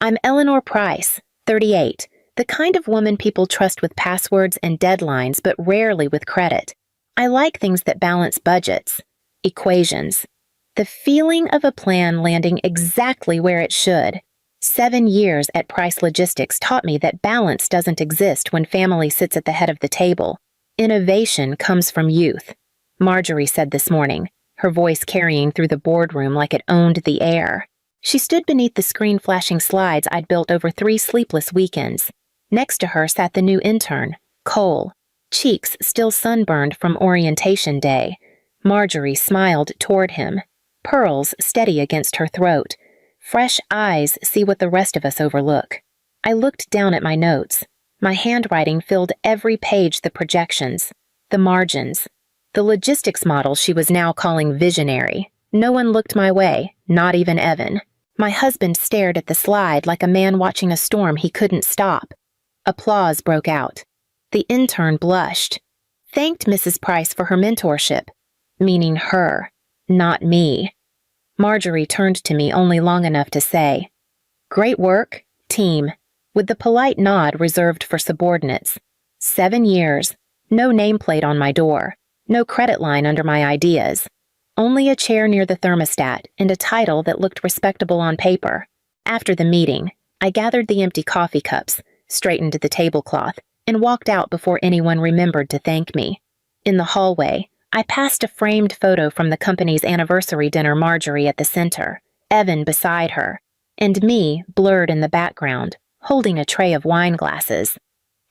I'm Eleanor Price, 38, the kind of woman people trust with passwords and deadlines, but rarely with credit. I like things that balance budgets, equations. The feeling of a plan landing exactly where it should. 7 years at Price Logistics taught me that balance doesn't exist when family sits at the head of the table. Innovation comes from youth, Marjorie said this morning, her voice carrying through the boardroom like it owned the air. She stood beneath the screen-flashing slides I'd built over 3 sleepless weekends. Next to her sat the new intern, Cole, cheeks still sunburned from orientation day. Marjorie smiled toward him, pearls steady against her throat. Fresh eyes see what the rest of us overlook. I looked down at my notes. My handwriting filled every page, the projections, the margins, the logistics model she was now calling visionary. No one looked my way, not even Evan. My husband stared at the slide like a man watching a storm he couldn't stop. Applause broke out. The intern blushed, thanked Mrs. Price for her mentorship, meaning her, not me. Marjorie turned to me only long enough to say, "Great work, team," with the polite nod reserved for subordinates. 7 years, no nameplate on my door, no credit line under my ideas. Only a chair near the thermostat and a title that looked respectable on paper. After the meeting, I gathered the empty coffee cups, straightened the tablecloth, and walked out before anyone remembered to thank me. In the hallway, I passed a framed photo from the company's anniversary dinner, Marjorie at the center, Evan beside her, and me blurred in the background, holding a tray of wine glasses.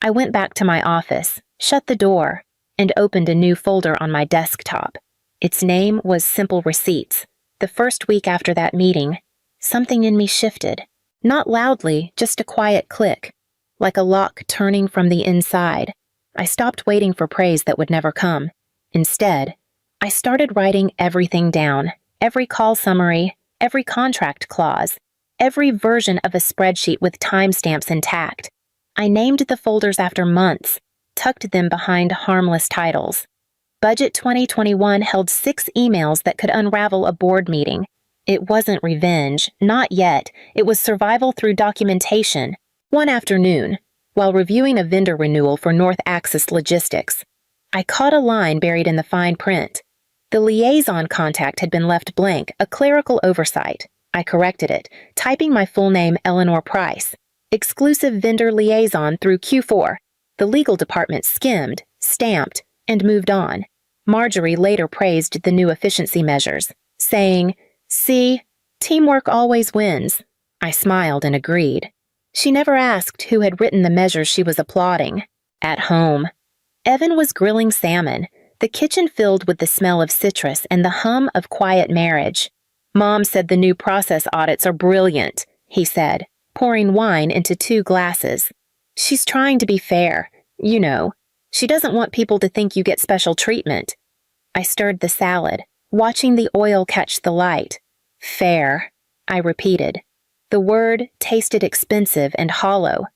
I went back to my office, shut the door, and opened a new folder on my desktop. Its name was Simple Receipts. The first week after that meeting, something in me shifted. Not loudly, just a quiet click, like a lock turning from the inside. I stopped waiting for praise that would never come. Instead, I started writing everything down, every call summary, every contract clause, every version of a spreadsheet with timestamps intact. I named the folders after months, tucked them behind harmless titles. Budget 2021 held 6 emails that could unravel a board meeting. It wasn't revenge, not yet. It was survival through documentation. One afternoon, while reviewing a vendor renewal for North Axis Logistics, I caught a line buried in the fine print. The liaison contact had been left blank, a clerical oversight. I corrected it, typing my full name, Eleanor Price. Exclusive vendor liaison through Q4. The legal department skimmed, stamped, and moved on. Marjorie later praised the new efficiency measures, saying, "See, teamwork always wins." I smiled and agreed. She never asked who had written the measures she was applauding. At home, Evan was grilling salmon, the kitchen filled with the smell of citrus and the hum of quiet marriage. "Mom said the new process audits are brilliant," he said, pouring wine into 2 glasses. "She's trying to be fair. You know, she doesn't want people to think you get special treatment." I stirred the salad, watching the oil catch the light. "Fair," I repeated. The word tasted expensive and hollow.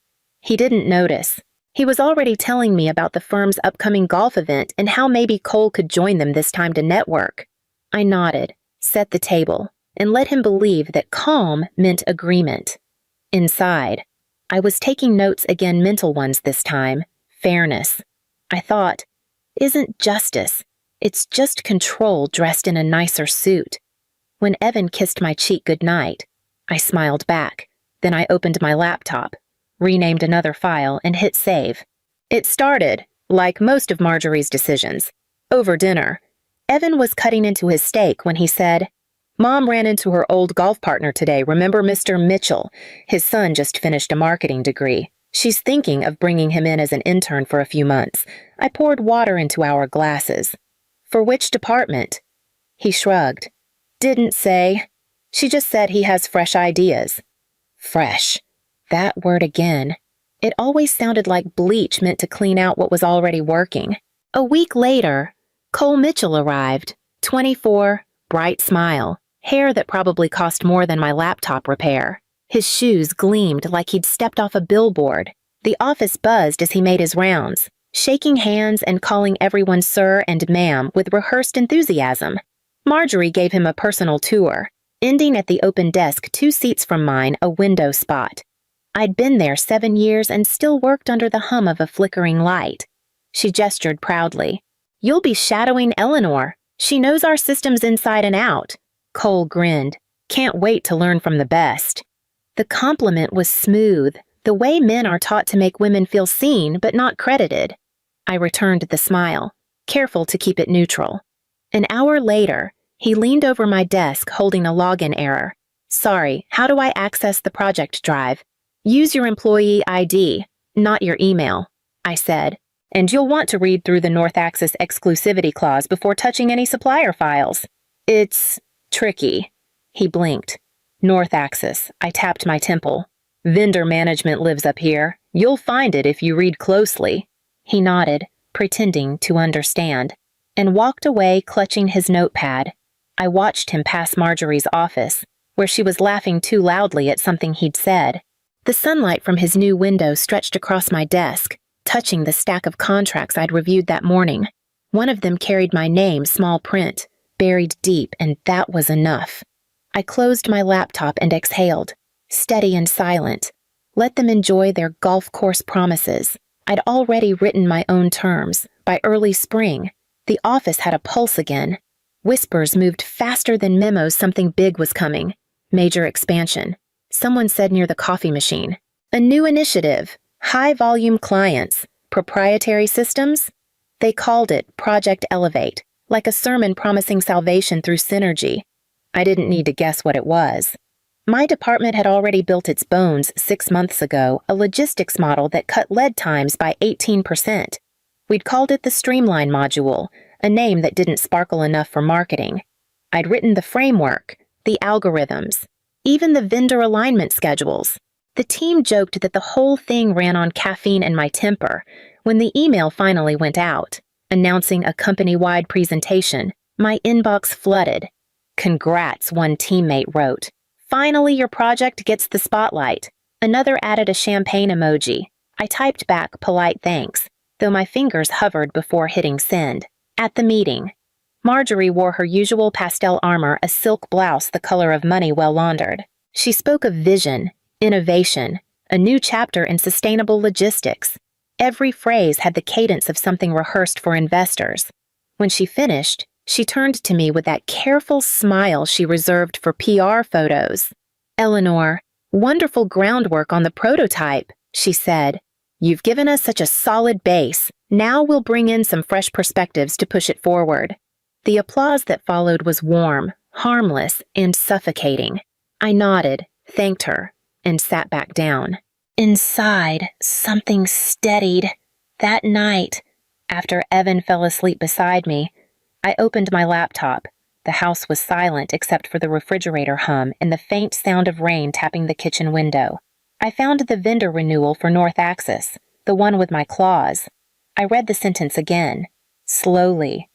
He didn't notice. He was already telling me about the firm's upcoming golf event and how maybe Cole could join them this time to network. I nodded, set the table, and let him believe that calm meant agreement. Inside, I was taking notes again, mental ones this time. Fairness. I thought, isn't justice. It's just control dressed in a nicer suit. When Evan kissed my cheek goodnight, I smiled back. Then I opened my laptop, renamed another file, and hit save. It started, like most of Marjorie's decisions, over dinner. Evan was cutting into his steak when he said, "Mom ran into her old golf partner today, remember Mr. Mitchell? His son just finished a marketing degree. She's thinking of bringing him in as an intern for a few months." I poured water into our glasses. "For which department?" He shrugged. "Didn't say. She just said he has fresh ideas." Fresh. That word again. It always sounded like bleach meant to clean out what was already working. A week later, Cole Mitchell arrived. 24, bright smile, hair that probably cost more than my laptop repair. His shoes gleamed like he'd stepped off a billboard. The office buzzed as he made his rounds, shaking hands and calling everyone sir and ma'am with rehearsed enthusiasm. Marjorie gave him a personal tour. ending at the open desk 2 seats from mine, a window spot. I'd been there 7 years and still worked under the hum of a flickering light. She gestured proudly. "You'll be shadowing Eleanor. She knows our systems inside and out." Cole grinned. "Can't wait to learn from the best." The compliment was smooth, the way men are taught to make women feel seen but not credited. I returned the smile, careful to keep it neutral. An hour later, he leaned over my desk holding a login error. "Sorry, how do I access the project drive?" "Use your employee ID, not your email," I said. "And you'll want to read through the North Axis exclusivity clause before touching any supplier files. It's tricky." He blinked. "North Axis," I tapped my temple. "Vendor management lives up here. You'll find it if you read closely." He nodded, pretending to understand, and walked away clutching his notepad. I watched him pass Marjorie's office, where she was laughing too loudly at something he'd said. The sunlight from his new window stretched across my desk, touching the stack of contracts I'd reviewed that morning. One of them carried my name, small print, buried deep, and that was enough. I closed my laptop and exhaled, steady and silent. Let them enjoy their golf course promises. I'd already written my own terms. By early spring, the office had a pulse again. Whispers moved faster than memos something big was coming. Major expansion. Someone said near the coffee machine. A new initiative. High-volume clients. Proprietary systems? They called it Project Elevate, like a sermon promising salvation through synergy. I didn't need to guess what it was. My department had already built its bones 6 months ago, a logistics model that cut lead times by 18%. We'd called it the Streamline Module, a name that didn't sparkle enough for marketing. I'd written the framework, the algorithms, even the vendor alignment schedules. The team joked that the whole thing ran on caffeine and my temper. When the email finally went out, announcing a company-wide presentation, my inbox flooded. "Congrats," one teammate wrote. "Finally your project gets the spotlight." Another added a champagne emoji. I typed back polite thanks, though my fingers hovered before hitting send. At the meeting, Marjorie wore her usual pastel armor, a silk blouse the color of money well laundered. She spoke of vision, innovation, a new chapter in sustainable logistics. Every phrase had the cadence of something rehearsed for investors. When she finished, she turned to me with that careful smile she reserved for PR photos. "Eleanor, wonderful groundwork on the prototype," she said. "You've given us such a solid base. Now we'll bring in some fresh perspectives to push it forward." The applause that followed was warm, harmless, and suffocating. I nodded, thanked her, and sat back down. Inside, something steadied. That night, after Evan fell asleep beside me, I opened my laptop. The house was silent except for the refrigerator hum and the faint sound of rain tapping the kitchen window. I found the vendor renewal for North Axis, the one with my clause. I read the sentence again, slowly.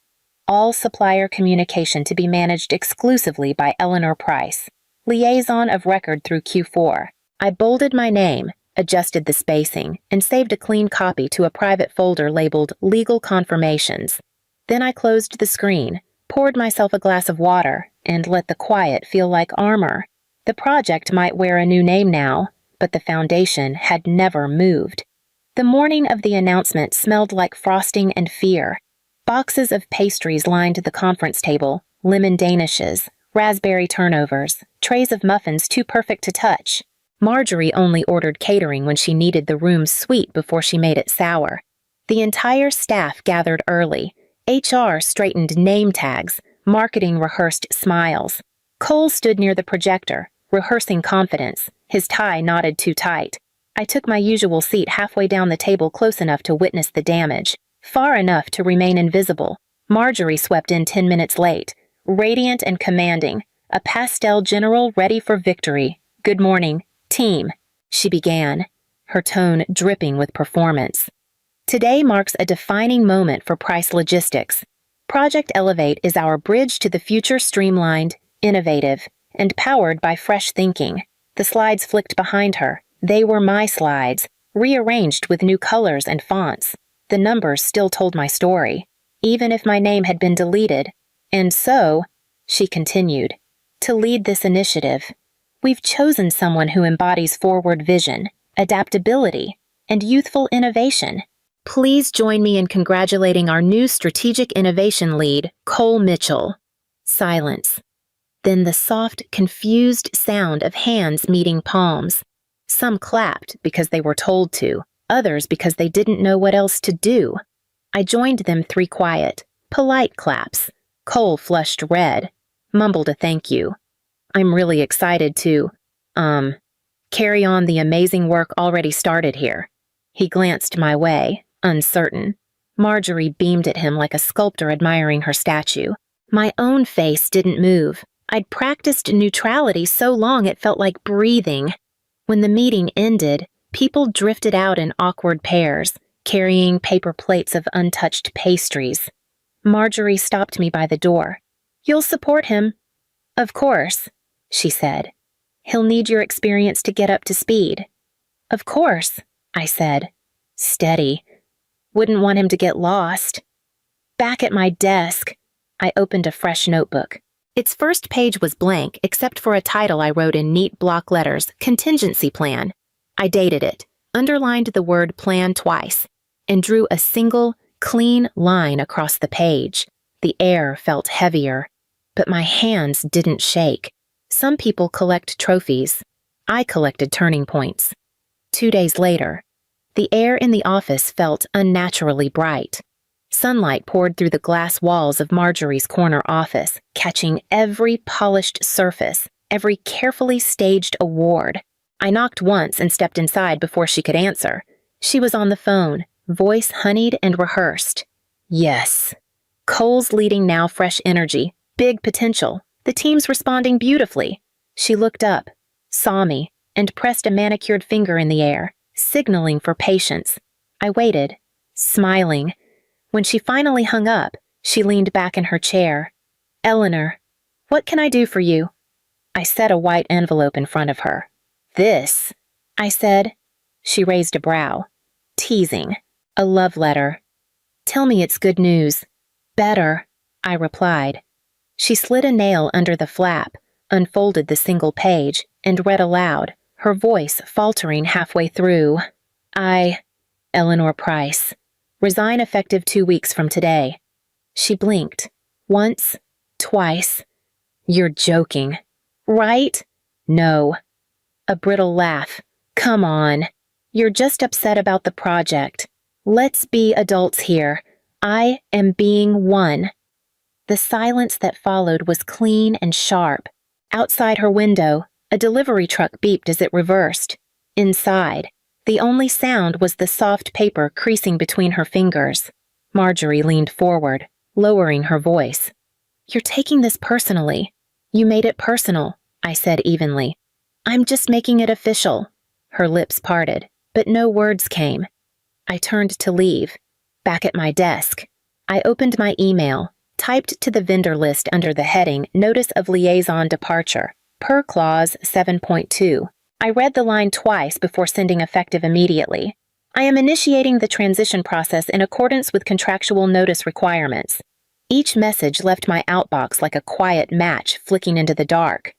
All supplier communication to be managed exclusively by Eleanor Price, liaison of record through Q4. I bolded my name, adjusted the spacing, and saved a clean copy to a private folder labeled Legal Confirmations. Then I closed the screen, poured myself a glass of water, and let the quiet feel like armor. The project might wear a new name now, but the foundation had never moved. The morning of the announcement smelled like frosting and fear. Boxes of pastries lined the conference table, lemon danishes, raspberry turnovers, trays of muffins too perfect to touch. Marjorie only ordered catering when she needed the room sweet before she made it sour. The entire staff gathered early. HR straightened name tags, marketing rehearsed smiles. Cole stood near the projector, rehearsing confidence, his tie knotted too tight. I took my usual seat halfway down the table, close enough to witness the damage, far enough to remain invisible. Marjorie swept in 10 minutes late, radiant and commanding, a pastel general ready for victory. "Good morning, team," she began, her tone dripping with performance. Today marks a defining moment for Price Logistics. Project Elevate is our bridge to the future, streamlined, innovative, and powered by fresh thinking. The slides flicked behind her. They were my slides, rearranged with new colors and fonts. The numbers still told my story, even if my name had been deleted. "And so," she continued, to lead this initiative. We've chosen someone who embodies forward vision, adaptability, and youthful innovation. Please join me in congratulating our new strategic innovation lead, Cole Mitchell. Silence. Then the soft, confused sound of hands meeting palms. Some clapped because they were told to, others because they didn't know what else to do. I joined them 3 quiet, polite claps. Cole flushed red, mumbled a thank you. I'm really excited to, carry on the amazing work already started here. He glanced my way, uncertain. Marjorie beamed at him like a sculptor admiring her statue. My own face didn't move. I'd practiced neutrality so long it felt like breathing. When the meeting ended, people drifted out in awkward pairs, carrying paper plates of untouched pastries. Marjorie stopped me by the door. You'll support him? Of course, she said. He'll need your experience to get up to speed. Of course, I said. Steady. Wouldn't want him to get lost. Back at my desk, I opened a fresh notebook. Its first page was blank except for a title I wrote in neat block letters, Contingency Plan. I dated it, underlined the word plan twice, and drew a single, clean line across the page. The air felt heavier, but my hands didn't shake. Some people collect trophies. I collected turning points. 2 days later, the air in the office felt unnaturally bright. Sunlight poured through the glass walls of Marjorie's corner office, catching every polished surface, every carefully staged award. I knocked once and stepped inside before she could answer. She was on the phone, voice honeyed and rehearsed. Yes. Cole's leading now, fresh energy, big potential. The team's responding beautifully. She looked up, saw me, and pressed a manicured finger in the air, signaling for patience. I waited, smiling. When she finally hung up, she leaned back in her chair. Eleanor, what can I do for you? I set a white envelope in front of her. This, I said. She raised a brow. Teasing. A love letter. Tell me it's good news. Better, I replied. She slid a nail under the flap, unfolded the single page, and read aloud, her voice faltering halfway through. Eleanor Price. Resign effective 2 weeks from today. She blinked. Once, twice. You're joking. Right? No. A brittle laugh. Come on. You're just upset about the project. Let's be adults here. I am being one. The silence that followed was clean and sharp. Outside her window, a delivery truck beeped as it reversed. Inside, the only sound was the soft paper creasing between her fingers. Marjorie leaned forward, lowering her voice. You're taking this personally. You made it personal, I said evenly. I'm just making it official. Her lips parted, but no words came. I turned to leave. Back at my desk, I opened my email, typed to the vendor list under the heading Notice of Liaison Departure, per Clause 7.2. I read the line twice before sending effective immediately. I am initiating the transition process in accordance with contractual notice requirements. Each message left my outbox like a quiet match flicking into the dark.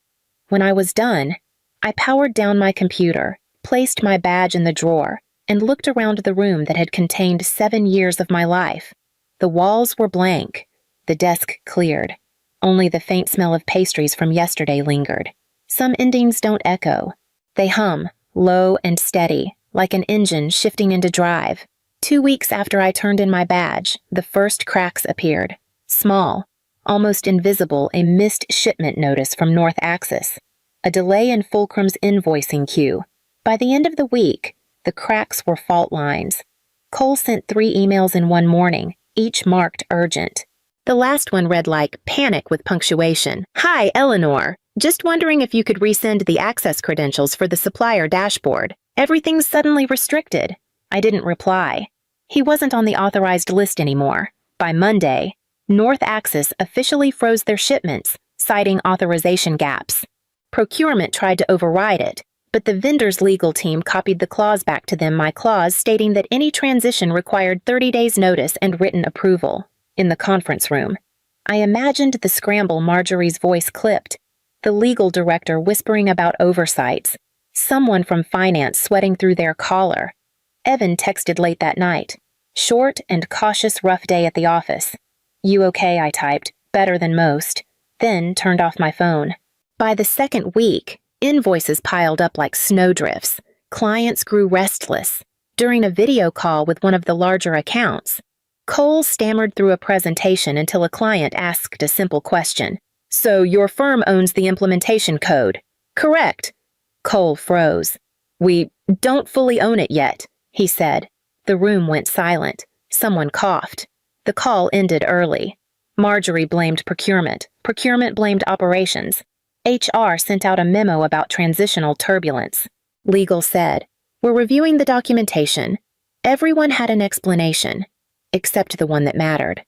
When I was done, I powered down my computer, placed my badge in the drawer, and looked around the room that had contained 7 years of my life. The walls were blank, the desk cleared. Only the faint smell of pastries from yesterday lingered. Some endings don't echo. They hum, low and steady, like an engine shifting into drive. 2 weeks after I turned in my badge, the first cracks appeared. Small, almost invisible, a missed shipment notice from North Axis. A delay in Fulcrum's invoicing queue. By the end of the week, the cracks were fault lines. Cole sent 3 emails in one morning, each marked urgent. The last one read like panic with punctuation. Hi, Eleanor. Just wondering if you could resend the access credentials for the supplier dashboard. Everything's suddenly restricted. I didn't reply. He wasn't on the authorized list anymore. By Monday, North Axis officially froze their shipments, citing authorization gaps. Procurement tried to override it, but the vendor's legal team copied the clause back to them, my clause stating that any transition required 30 days' notice and written approval. In the conference room, I imagined the scramble Marjorie's voice clipped. the legal director whispering about oversights, someone from finance sweating through their collar. Evan texted late that night. Short and cautious rough day at the office. "You okay?" I typed. "Better than most." Then turned off my phone. By the second week, invoices piled up like snowdrifts. Clients grew restless. During a video call with one of the larger accounts, Cole stammered through a presentation until a client asked a simple question. "So your firm owns the implementation code?" "Correct." Cole froze. "We don't fully own it yet," he said. The room went silent. Someone coughed. The call ended early. Marjorie blamed procurement. Procurement blamed operations. HR sent out a memo about transitional turbulence. Legal said, "We're reviewing the documentation." Everyone had an explanation, except the one that mattered.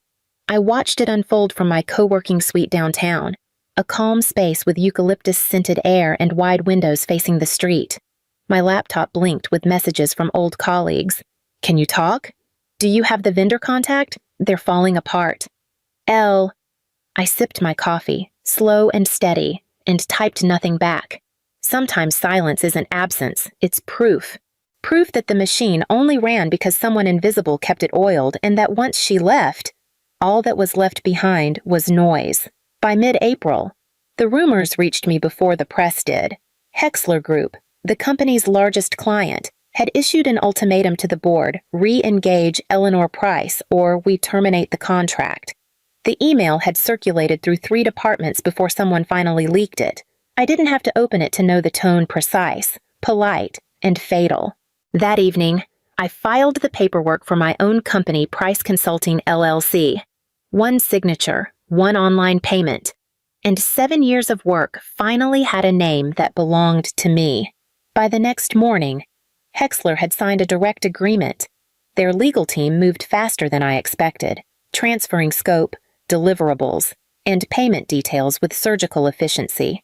I watched it unfold from my co-working suite downtown, a calm space with eucalyptus-scented air and wide windows facing the street. My laptop blinked with messages from old colleagues. "Can you talk? Do you have the vendor contact? They're falling apart." I sipped my coffee, slow and steady, and typed nothing back. Sometimes silence isn't absence, it's proof. Proof that the machine only ran because someone invisible kept it oiled, and that once she left, all that was left behind was noise. By mid-April, the rumors reached me before the press did. Hexler Group, the company's largest client, had issued an ultimatum to the board: re-engage Eleanor Price or we terminate the contract. The email had circulated through 3 departments before someone finally leaked it. I didn't have to open it to know the tone: precise, polite, and fatal. That evening, I filed the paperwork for my own company, Price Consulting LLC. 1 signature, 1 online payment, and 7 years of work finally had a name that belonged to me. By the next morning, Hexler had signed a direct agreement. Their legal team moved faster than I expected, transferring scope, deliverables, and payment details with surgical efficiency.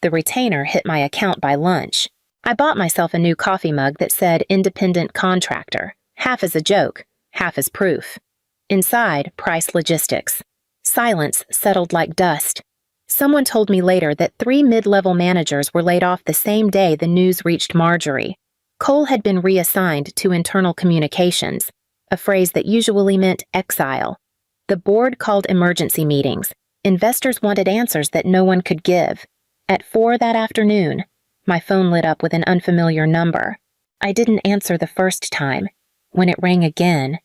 The retainer hit my account by lunch. I bought myself a new coffee mug that said "Independent Contractor," half as a joke, half as proof. Inside, Price Logistics. Silence settled like dust. Someone told me later that 3 mid-level managers were laid off the same day the news reached Marjorie. Cole had been reassigned to internal communications, a phrase that usually meant exile. The board called emergency meetings. Investors wanted answers that no one could give. At 4 that afternoon, my phone lit up with an unfamiliar number. I didn't answer the first time. When it rang again,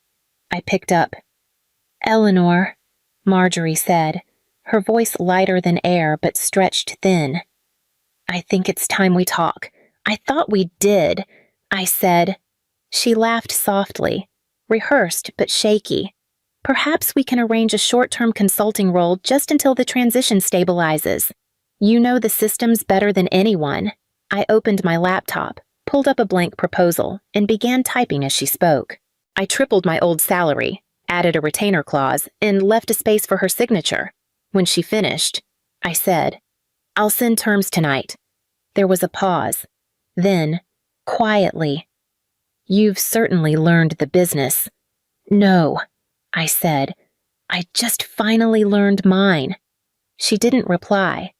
I picked up. "Eleanor," Marjorie said, her voice lighter than air but stretched thin. "I think it's time we talk." "I thought we did," I said. She laughed softly, rehearsed but shaky. "Perhaps we can arrange a short-term consulting role just until the transition stabilizes. You know the systems better than anyone." I opened my laptop, pulled up a blank proposal, and began typing as she spoke. I tripled my old salary, added a retainer clause, and left a space for her signature. When she finished, I said, "I'll send terms tonight." There was a pause. Then, quietly, "You've certainly learned the business." "No," I said. "I just finally learned mine." She didn't reply.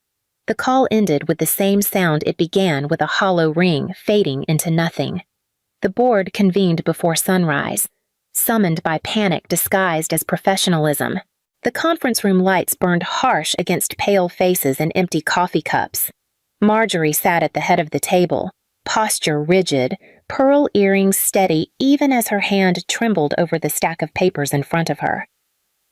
The call ended with the same sound it began, with a hollow ring fading into nothing. The board convened before sunrise, summoned by panic disguised as professionalism. The conference room lights burned harsh against pale faces and empty coffee cups. Marjorie sat at the head of the table, posture rigid, pearl earrings steady even as her hand trembled over the stack of papers in front of her.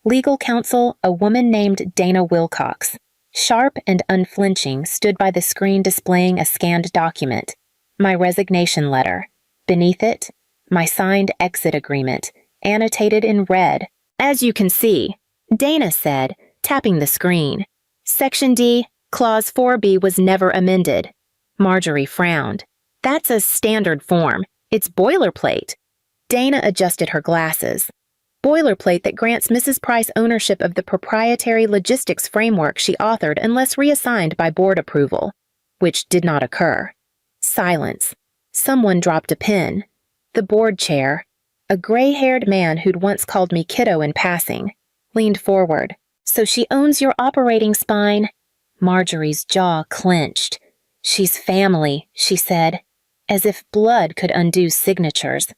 Legal counsel, a woman named Dana Wilcox, sharp and unflinching, stood by the screen displaying a scanned document, my resignation letter. Beneath it, my signed exit agreement, annotated in red. "As you can see," Dana said, tapping the screen. "Section D, Clause 4B was never amended." Marjorie frowned. "That's a standard form. It's boilerplate." Dana adjusted her glasses. "Boilerplate that grants Mrs. Price ownership of the proprietary logistics framework she authored unless reassigned by board approval," which did not occur. Silence. Someone dropped a pen. The board chair, a gray-haired man who'd once called me kiddo in passing, leaned forward. "So she owns your operating spine." Marjorie's jaw clenched. "She's family," she said, as if blood could undo signatures.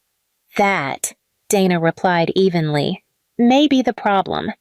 "That," Dana replied evenly, "may be the problem."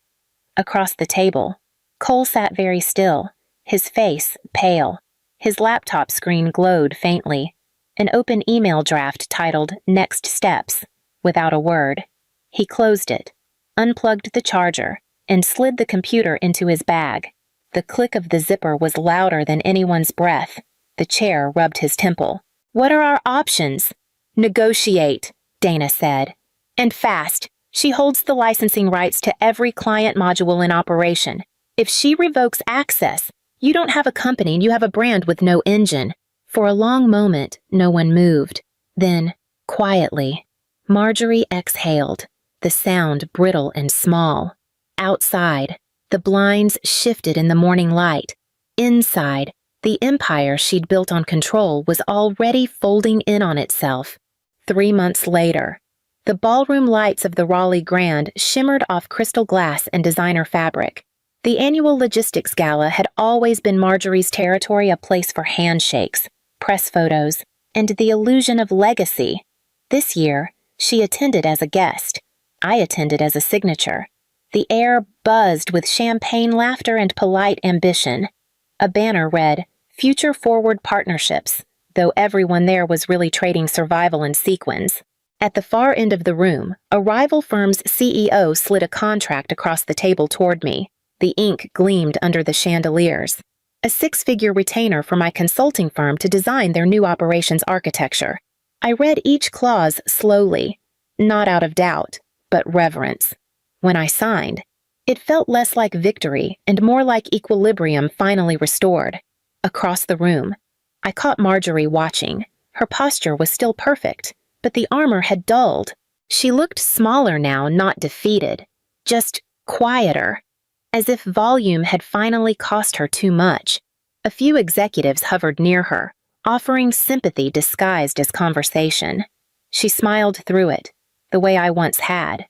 Across the table, Cole sat very still, his face pale. His laptop screen glowed faintly. An open email draft titled "Next Steps," without a word. He closed it, unplugged the charger, and slid the computer into his bag. The click of the zipper was louder than anyone's breath. The chair rubbed his temple. "What are our options?" "Negotiate," Dana said. "And fast. She holds the licensing rights to every client module in operation. If she revokes access, you don't have a company and you have a brand with no engine." For a long moment, no one moved. Then, quietly, Marjorie exhaled, the sound brittle and small. Outside, the blinds shifted in the morning light. Inside, the empire she'd built on control was already folding in on itself. 3 months later, the ballroom lights of the Raleigh Grand shimmered off crystal glass and designer fabric. The annual logistics gala had always been Marjorie's territory, a place for handshakes, press photos, and the illusion of legacy. This year, she attended as a guest. I attended as a signature. The air buzzed with champagne laughter and polite ambition. A banner read, "Future Forward Partnerships," though everyone there was really trading survival and sequins. At the far end of the room, a rival firm's CEO slid a contract across the table toward me. The ink gleamed under the chandeliers. A 6-figure retainer for my consulting firm to design their new operations architecture. I read each clause slowly, not out of doubt, but reverence. When I signed, it felt less like victory and more like equilibrium finally restored. Across the room, I caught Marjorie watching. Her posture was still perfect, but the armor had dulled. She looked smaller now, not defeated, just quieter, as if volume had finally cost her too much. A few executives hovered near her, offering sympathy disguised as conversation. She smiled through it, the way I once had.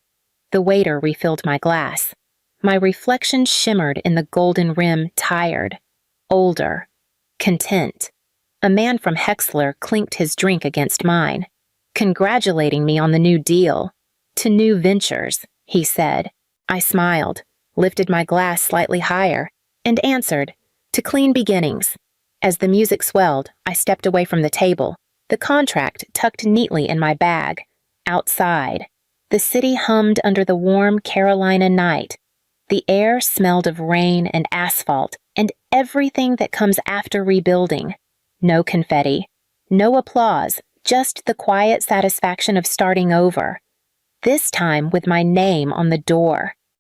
The waiter refilled my glass. My reflection shimmered in the golden rim, tired, older, content. A man from Hexler clinked his drink against mine, congratulating me on the new deal. "To new ventures," he said. I smiled, lifted my glass slightly higher, and answered, "To clean beginnings." As the music swelled, I stepped away from the table, the contract tucked neatly in my bag. Outside, the city hummed under the warm Carolina night. The air smelled of rain and asphalt and everything that comes after rebuilding. No confetti, no applause, just the quiet satisfaction of starting over. This time with my name on the door.